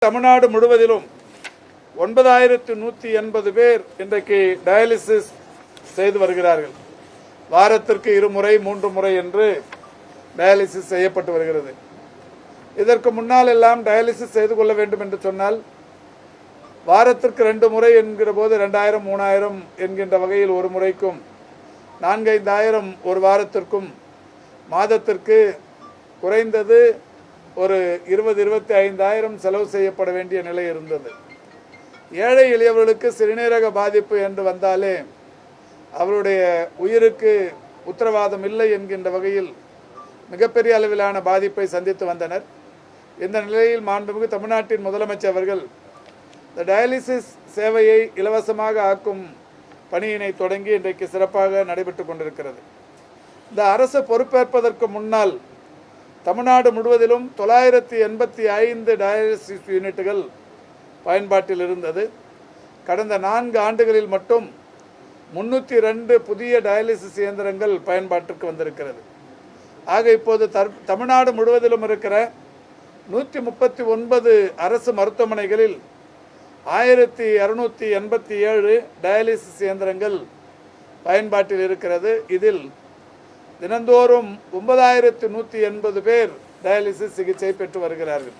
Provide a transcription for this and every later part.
தமிழ்நாடு முழுவதிலும் 9180 பேர் இன்றைக்கு டயாலிசிஸ் செய்து வருகிறார்கள். வாரத்திற்கு 2 முறை 3 முறை என்று டயாலிசிஸ் செய்யப்பட்டு வருகிறது. இதற்கு முன்னால் எல்லாம் டயாலிசிஸ் செய்து கொள்ள வேண்டும் என்று சொன்னால் வாரத்திற்கு 2 முறை என்கிற போது 2000 3000 என்கின்ற வகையில் ஒரு முறைக்கும் 4-5 ஒரு வாரத்திற்கும் மாதத்திற்கு குறைந்தது ஒரு 20-25 செலவு செய்யப்பட வேண்டிய நிலை இருந்தது. ஏழை எளியவர்களுக்கு சிறுநீரக பாதிப்பு என்று வந்தாலே அவருடைய உயிருக்கு உத்தரவாதம் இல்லை என்கின்ற வகையில் மிகப்பெரிய அளவிலான பாதிப்பை சந்தித்து வந்தனர். இந்த நிலையில் மாண்புமிகு தமிழ்நாட்டின் முதலமைச்சர் அவர்கள் இந்த டயாலிசிஸ் சேவையை இலவசமாக ஆக்கும் பணியினை தொடங்கி இன்றைக்கு சிறப்பாக நடைபெற்று கொண்டிருக்கிறது. இந்த அரசு பொறுப்பேற்பதற்கு முன்னால் தமிழ்நாடு முழுவதிலும் 985 டயாலிசிஸ் யூனிட்டுகள் பயன்பாட்டில் இருந்தது. கடந்த 4 ஆண்டுகளில் மட்டும் 302 புதிய டயாலிசிஸ் இயந்திரங்கள் பயன்பாட்டிற்கு வந்திருக்கிறது. ஆக இப்போது தமிழ்நாடு முழுவதிலும் இருக்கிற 139 அரசு மருத்துவமனைகளில் 1287 டயாலிசிஸ் இயந்திரங்கள் பயன்பாட்டில் இருக்கிறது. இதில் தினந்தோறும் 9180 பேர் டயாலிசிஸ் சிகிச்சை பெற்று வருகிறார்கள்.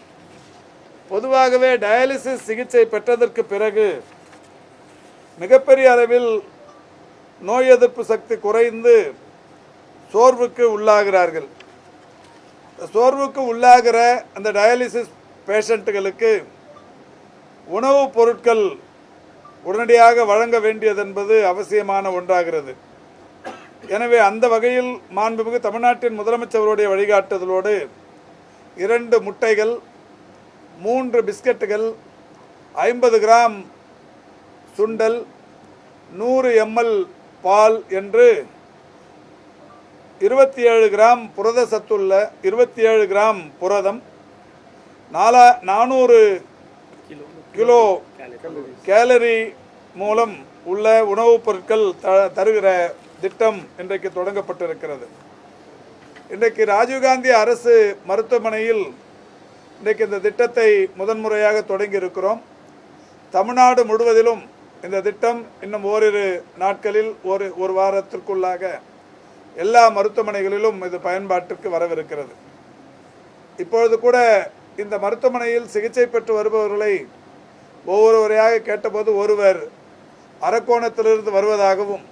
பொதுவாகவே டயாலிசிஸ் சிகிச்சை பெற்றதற்கு பிறகு மிகப்பெரிய அளவில் நோய் எதிர்ப்பு சக்தி குறைந்து சோர்வுக்கு உள்ளாகிறார்கள். சோர்வுக்கு உள்ளாகிற அந்த டயாலிசிஸ் பேஷண்ட்டுகளுக்கு உணவுப் பொருட்கள் உடனடியாக வழங்க வேண்டியது என்பது அவசியமான ஒன்றாகிறது. எனவே அந்த வகையில் மாண்புமிகு தமிழ்நாட்டின் முதலமைச்சருடைய வழிகாட்டுதலோடு 2 முட்டைகள் 3 பிஸ்கட்டுகள் 50 கிராம் சுண்டல் 100 ml பால் என்று 27 கிராம் புரத சத்துள்ள 27 கிராம் புரதம் 400 கிலோ கேலரி மூலம் உள்ள உணவுப் பொருட்கள் தருகிற திட்டம் இன்றைக்கு தொடங்கப்பட்டிருக்கிறது. இன்றைக்கு ராஜீவ்காந்தி அரசு மருத்துவமனையில் இன்றைக்கு இந்த திட்டத்தை முதன்முறையாக தொடங்கி இருக்கிறோம். தமிழ்நாடு முழுவதிலும் இந்த திட்டம் இன்னும் ஓரிரு நாட்களில் ஒரு வாரத்திற்குள்ளாக எல்லா மருத்துவமனைகளிலும் இது பயன்பாட்டிற்கு வரவிருக்கிறது. இப்பொழுது கூட இந்த மருத்துவமனையில் சிகிச்சை பெற்று வருபவர்களை ஒவ்வொருவரையாக கேட்டபோது ஒருவர் அரக்கோணத்திலிருந்து வருவதாகவும்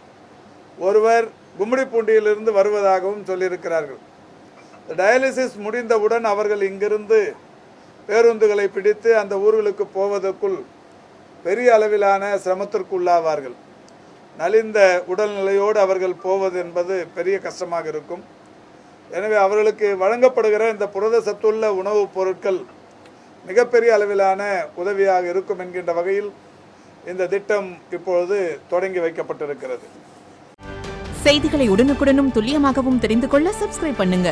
ஒருவர் கும்மிடிப்பூண்டியிலிருந்து வருவதாகவும் சொல்லியிருக்கிறார்கள். டயாலிசிஸ் முடிந்தவுடன் அவர்கள் இங்கிருந்து பேருந்துகளை பிடித்து அந்த ஊர்களுக்கு போவதற்குள் பெரிய அளவிலான சிரமத்திற்கு உள்ளாவார்கள். நலிந்த உடல்நிலையோடு அவர்கள் போவது என்பது பெரிய கஷ்டமாக இருக்கும். எனவே அவர்களுக்கு வழங்கப்படுகிற இந்த புரத சத்துள்ள உணவுப் பொருட்கள் மிகப்பெரிய அளவிலான உதவியாக இருக்கும் என்கின்ற வகையில் இந்த திட்டம் இப்பொழுது தொடங்கி வைக்கப்பட்டிருக்கிறது. செய்திகளை உடனுக்குடனும் துல்லியமாகவும் தெரிந்து கொள்ள சப்ஸ்கிரைப் பண்ணுங்க.